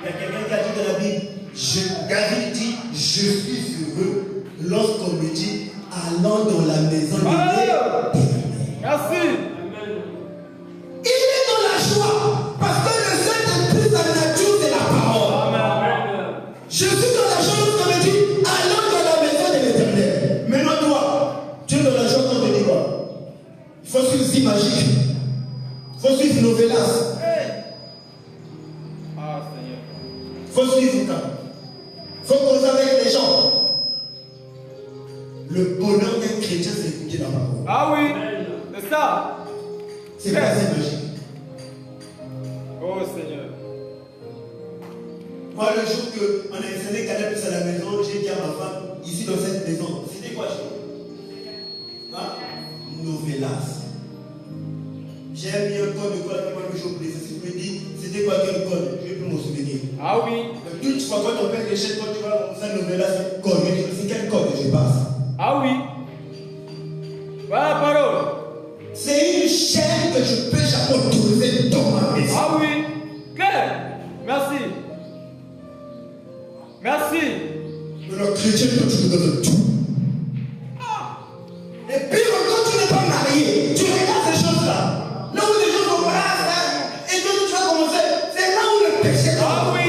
Il y a quelqu'un qui a dit dans la Bible, David dit, je suis heureux lorsqu'on me dit, allons dans la maison de Dieu. Merci. Il est dans la joie parce que le Saint-Esprit, sa nature, c'est la parole. Amen. Je suis dans la joie lorsqu'on me dit, allons dans la maison de l'Éternel. Maintenant, toi, tu es dans la joie quand on te dit quoi? Il faut suivre si magique. Il faut suivre Novelas. Ah, Seigneur. Il faut suivre ça. Il faut causer avec les gens. Le bonheur d'un chrétien, c'est écouter la parole. Ah oui, c'est ça. C'est pas si magique. Oh Seigneur. Moi, le jour qu'on a installé Canal Plus à la maison, j'ai dit à ma femme, ici dans cette maison, c'était quoi chez vous? Hein? Novelas. J'ai mis un code de quoi qui m'a mis au plaisir. Si tu me dis, c'était quoi quel code? Je vais plus m'en souvenir. Ah oui. Toute fois, quand on pète les chèques, quand tu vas ça, Novelas, c'est code. Je dis, c'est quel code que je passe? Ah oui. Voilà la parole. C'est une chaîne que je peux jamais trouver dans ma maison. Ah oui. Claire. Merci. Merci. Mais le chrétien, quand tu me donnes tout. Et puis, quand tu n'es pas marié, tu regardes ces choses-là. Là où les gens sont braves, et donc tu vas commencer. C'est là où le péché est. Ah oui.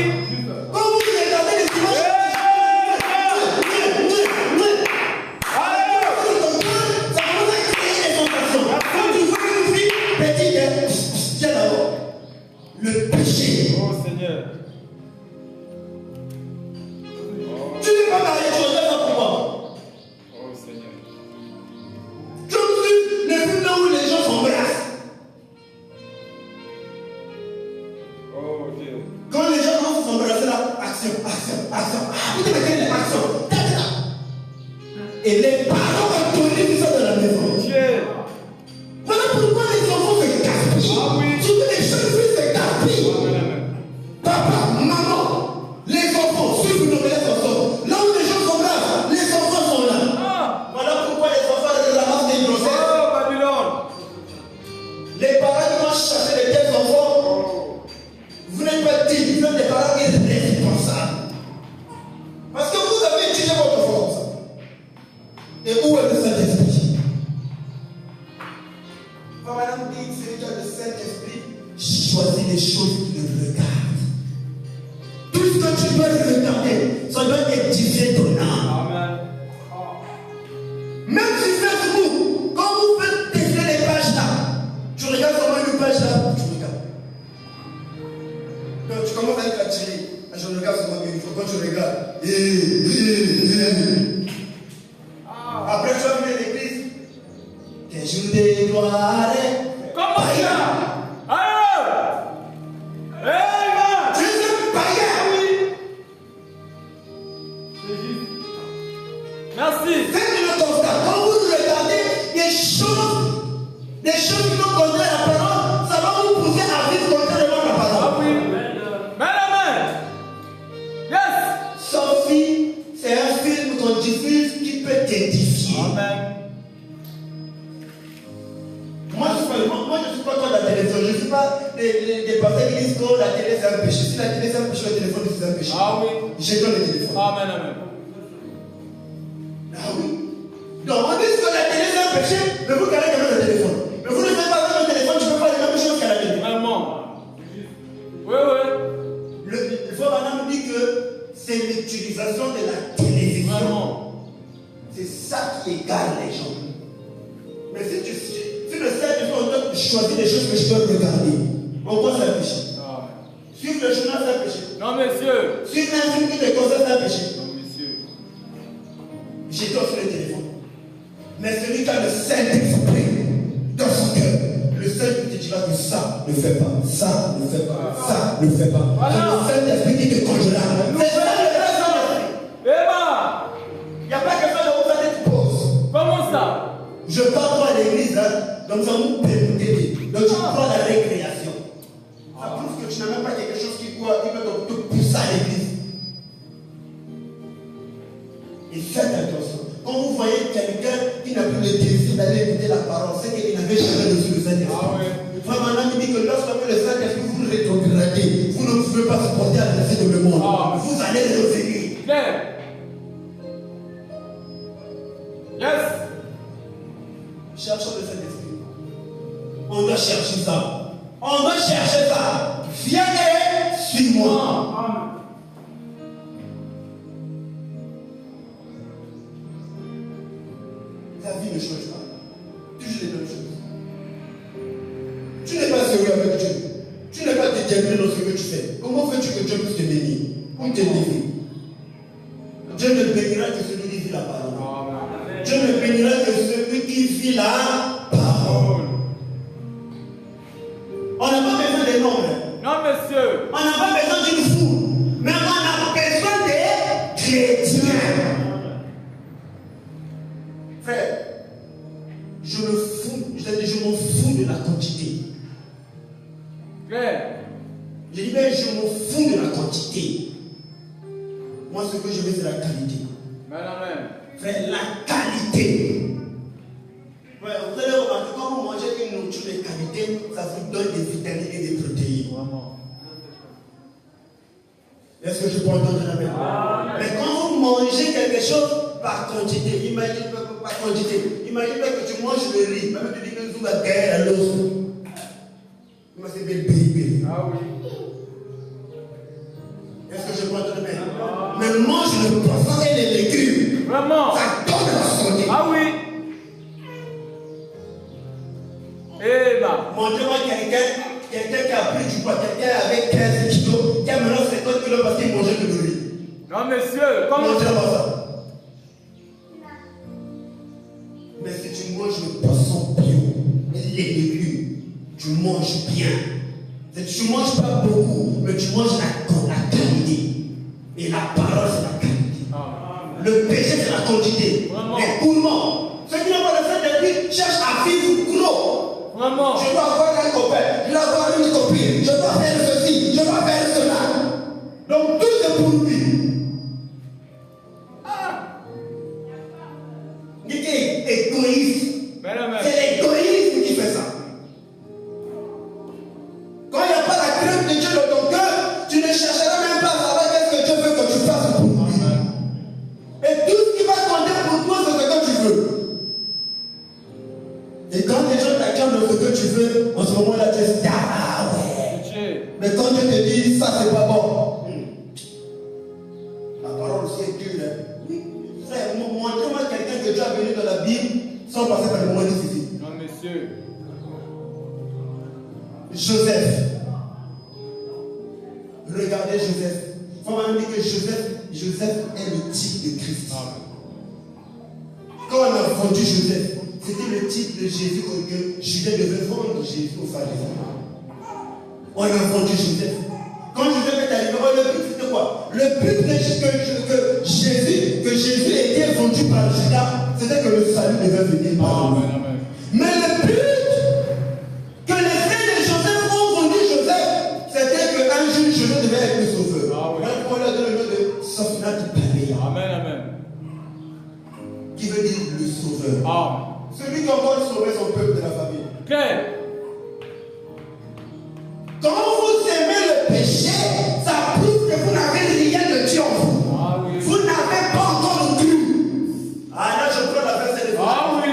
Quand vous regardez les images, ça commence à créer des tentations. Quand tu vois une fille petite, tiens d'abord. Le péché. Oh Seigneur. Tu n'es pas marié, tu regardes ça pour moi. Oh Seigneur. Je me suis les films là où les gens s'embrassent. Oh Dieu. Quand les gens commencent à s'embrasser là, action. Vous devez quelle action? Et les parents autorisent ça dans la maison. Dieu. Voilà pourquoi les enfants se gaspillent. Ah oui. Surtout les jeunes filles se gaspillent. Amen. Papa, maman, les enfants suivent nos belles enfants. Là où les gens s'embrassent, les enfants sont là. Ah. Voilà pourquoi les enfants ramassent des grossesses. Oh Babylone. Les parents qui vont chercher les tels enfants, vous n'êtes pas dignes, vous êtes des parents irresponsables. Parce que vous avez étudié votre enfant comme ça. Et où est le Saint-Esprit? Madame dit que c'est le Saint-Esprit choisit les choses qui le regardent. Tout ce que tu dois regarder, ça doit édifier ton âme. Amen. Même si Facebook, quand vous faites défiler les pages là, tu regardes seulement une page là, tu regardes. Donc tu commences à être attiré. Je regarde seulement une fois, quand tu regardes. Après tu vas venir à l'église. Tes jours de gloire. Comment ça? Alors. Amen. Tu es un païen. Merci. Faites le constat. Quand vous regardez des choses qui sont contraires à la parole, ça va vous pousser à vivre contrairement à la Ah parole. oui. Amen. Yes. Sophie, c'est un film qu'on diffuse qui peut t'édifier. Amen. Moi, je ne suis pas contre la télévision. Je ne suis pas des personnes qui disent que la télé c'est un péché. Si la télé c'est un péché, le téléphone c'est un péché. Ah oui. Jetons le téléphone. Amen. Amen. Ah oui. Donc on dit que la télé c'est un péché, mais vous gardez quand même le téléphone. Mais vous ne faites pas avec le téléphone, tu peux faire les mêmes choses qu'à la télé. Vraiment. Oui, oui. Il faut maintenant dire que c'est l'utilisation de la télévision. Vraiment. C'est ça qui égare les gens. Mais si le Saint-Esprit choisit des choses que je dois regarder, pourquoi c'est un péché? Ah. Suivre le journal, c'est un péché. Non, monsieur. Suivre un film qui te concerne, c'est un péché. Non, monsieur. J'ai sur le téléphone. Mais celui qui a le Saint-Esprit dans son cœur, le Saint-Esprit te dira que ça ne fait pas, ça ne fait pas, ça ne fait pas. Voilà. Le Saint-Esprit qui te conjure. C'est ça le Saint-Esprit. Emma. Il n'y a pas quelqu'un de vous faire des pauses. Comment ça? Je pars pas à l'église, hein, donc ça nous permet d'aider. Donc tu prends la récréation. Ça prouve que tu n'as même pas quelque chose qui peut te pousser à l'église. Et faites attention. Quand vous voyez quelqu'un qui n'a plus le désir d'aller écouter la parole, c'est qu'il n'avait jamais reçu le Saint-Esprit. Ah oui. Vraiment, on me dit que lorsque le Saint-Esprit vous rétrogradez, vous ne ne pouvez pas supporter la nécessité de le monde, Ah. vous allez revenir. Claire. Yes. Cherchons le Saint-Esprit. On doit chercher ça. On doit chercher ça. Viens et suis-moi. Amen. Ta vie ne change pas. Toujours les mêmes choses. Tu n'es pas sérieux avec Dieu. Tu n'es pas déterminé dans ce que tu fais. Comment fais-tu que Dieu puisse te bénir ou te délivrer? Dieu ne bénira que celui qui vit la parole. Amen. Dieu ne bénira que celui qui vit la parole. On n'a pas besoin des noms. Non, monsieur. On n'a pas besoin d'une foule. Mais on a besoin des chrétiens. Frère, je m'en fous de la quantité. Claire. Je dis, mais je m'en fous de la quantité. Moi, ce que je veux, c'est la qualité. Amen. Frère, la qualité. Ouais, vous allez remarquer, quand vous mangez une nourriture de qualité, ça vous donne des vitamines et des protéines. Vraiment. Est-ce que je peux entendre la même? Mais quand vous mangez quelque chose par quantité, imagine pas par quantité. Imagine pas que tu manges le riz, même tu dis que tu vas gagner à l'os. Moi, c'est belle bébé. Ah oui. Est-ce que je peux entendre la même? Mais mange le poisson et les légumes. Vraiment. Ça donne la santé. Ah oui. Eh ben. Montrez-moi quelqu'un qui a pris du poids, quelqu'un avec 15 kilos, qui a maintenant 50 kilos parce qu'il mangeait que de riz. Non, monsieur. Comment Montrez-moi ça. Mais si tu manges le poisson bio et les légumes, tu manges bien. Tu ne manges pas beaucoup, mais tu manges la qualité. Et la parole, c'est la qualité. Ah. Le péché, c'est la quantité. Vraiment. Mais coulement. Ceux qui n'ont pas le Saint-Esprit cherchent à vivre gros. Vraiment. Je dois avoir un copain, je dois avoir une copine, je dois faire ceci, je dois faire cela. Donc tout est pour lui. Il est égoïste. Amen. C'est l'égoïsme qui fait ça. Quand il n'y a pas la crainte de Dieu dans ton cœur, tu ne chercheras même pas à savoir qu'est-ce que Dieu veut que tu fasses pour lui. Et tout ce qui va compter pour toi, c'est ce que tu veux. Et quand les gens t'acclament de ce que tu veux, en ce moment-là, tu es ah ouais. Mais quand Dieu te dit ça, c'est pas bon. La parole aussi est dure. Oui. Frère, montrez-moi quelqu'un que Dieu a béni dans la Bible sans passer par le moment difficile. Non, monsieur. Joseph. Regardez Joseph. Il faut même dire que Joseph est le type de Christ. Quand on a vendu Joseph, c'était le type de Jésus que Judas devait vendre Jésus aux pharisiens. On a vendu Joseph. Quand Joseph est arrivé, le but c'était quoi? Le but que Jésus était vendu par Judas, c'était que le salut devait venir par lui. Mais le but que les frères de Joseph ont vendu Joseph, c'était qu'un jour Joseph devait être le sauveur. Même on leur donne le nom de Sophnat Paléa. Amen, amen. Qui veut dire le sauveur. Amen. Celui qui encore sauver son peuple de la famille. Claire. Quand vous aimez le péché, ça prouve que vous n'avez rien de Dieu en vous. Ah oui. Vous n'avez pas encore cru. Ah là, je prends la verset de Ah oui.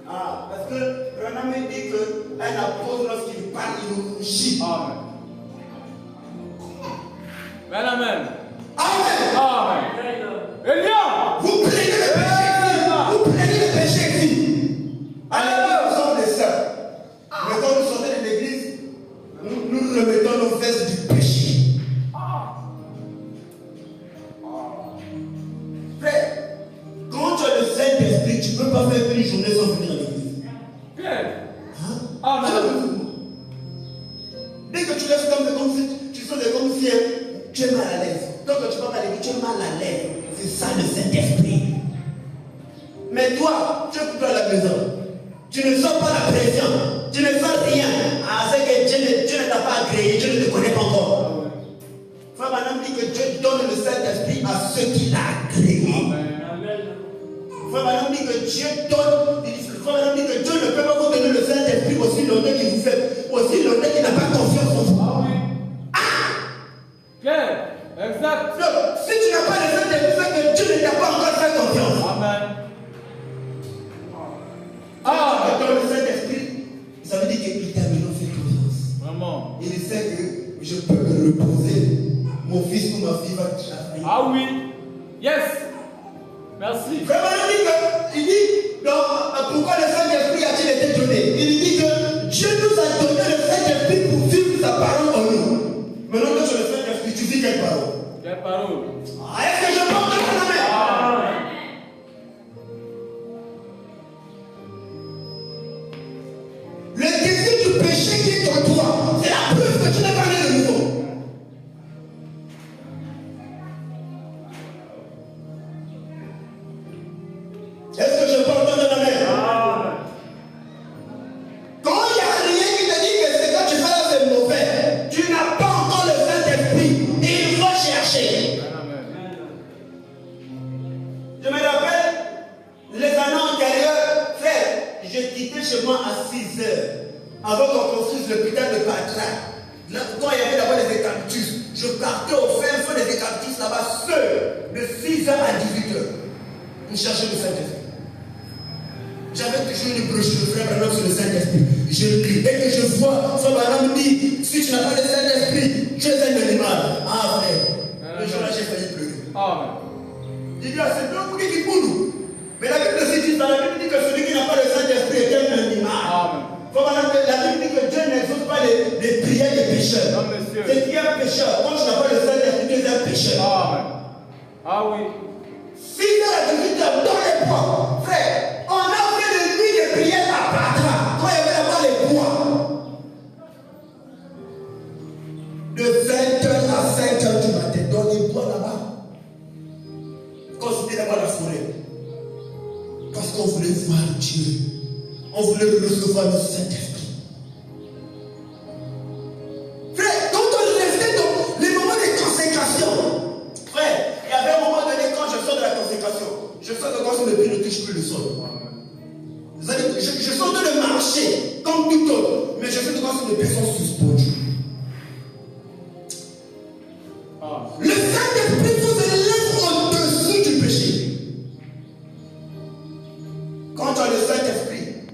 Ah, parce que Branham me dit qu'un apôtre, lorsqu'il parle, il rougit. Amen. Amen, amen. Amen. Amen. Elia. Vous plaignez le péché ici. Vous plaignez le péché ici. À l'église, nous sommes des sœurs. Mais quand nous sortons de l'église, nous remettons nos vestes du péché. Frère, quand tu as le Saint-Esprit, tu ne peux pas faire une journée sans venir à l'église. Claire. Hein? Amen. Dès que tu laisses comme si tu sens comme si tu es mal à l'aise. Tant que tu vas à l'église, tu es mal à l'aise. C'est ça le Saint-Esprit. Mais toi, tu es plutôt à la maison. Tu ne sens pas la pression. Tu ne sens rien. Ah, c'est que Dieu ne t'a pas agréé. Dieu ne te connaît pas encore. Frère Madame dit que Dieu donne le Saint-Esprit à ceux qu'il a agréés. Frère Madame dit que Dieu donne. Frère Madame dit que Dieu ne peut pas vous donner le Saint-Esprit aussi longtemps qu'il vous fait. Aussi longtemps qu'il n'a pas confiance en vous. Ah oui. Ah! Exact. Donc, si tu n'as pas le Saint-Esprit, c'est que Dieu ne t'a pas encore fait confiance. Amen. Dans le Saint-Esprit, ça veut dire qu'il t'a maintenant fait confiance. Vraiment. Il sait que je peux me reposer. Mon fils ou ma fille va travailler. Ah oui. Yes. Merci. Vraiment, il dit, donc, pourquoi le Saint-Esprit a-t-il été donné? Il dit que Dieu nous a donné le Saint-Esprit pour vivre sa parole en nous. Maintenant que sur le Saint-Esprit, tu vis quelle parole? Quelle parole? Est-ce que je peux entendre la main? Le désir du péché qui est en toi, c'est la preuve que tu n'es pas né de nouveau. Est-ce que je peux entendre la main? Quand il n'y a rien qui te dit que ce que tu fais là c'est mauvais, tu n'as pas encore le Saint-Esprit. Il faut chercher. Je me rappelle les années antérieures, frère, je quittais chez moi à 6 heures avant qu'on construise l'hôpital de Patra. Là, quand il y avait d'abord les écampus, je partais au fin fond des écampus là-bas seul, de 6 heures à 18 heures, pour chercher le Saint-Esprit. J'avais toujours une brochure, frère, maintenant sur le Saint-Esprit. Je le lis. Dès que je vois, son parent me dit, si tu n'as pas le Saint-Esprit, tu es un animal. Ah, frère, le jour-là, j'ai failli pleurer. Amen. J'ai dit, c'est deux bouquets qui coulent. Mais la Bible aussi dit, la Bible dit que celui qui n'a pas le Saint-Esprit est un animal. Amen. La Bible dit que Dieu n'exauce pas les prières des pécheurs. Non, monsieur. C'est qui est un pécheur. Quand tu n'as pas le Saint-Esprit, tu es un pécheur. Amen. Ah oui. Si tu as la difficulté dans les bois, frère, on a fait des nuits de prière à Patra. Quand il y avait là-bas les bois. De 20h à 5h du matin, dans les bois là-bas. Quand c'était là-bas la forêt. Parce qu'on voulait voir Dieu. On voulait recevoir le Saint-Esprit. Frère, quand on restait dans les moments de consécration, frère, il y avait un moment donné quand je sors de la consécration, je sors de quand le pied ne touche plus le sol. Je sors de le marcher comme tout autre, mais je fais de quand les pieds sont suspendus. Le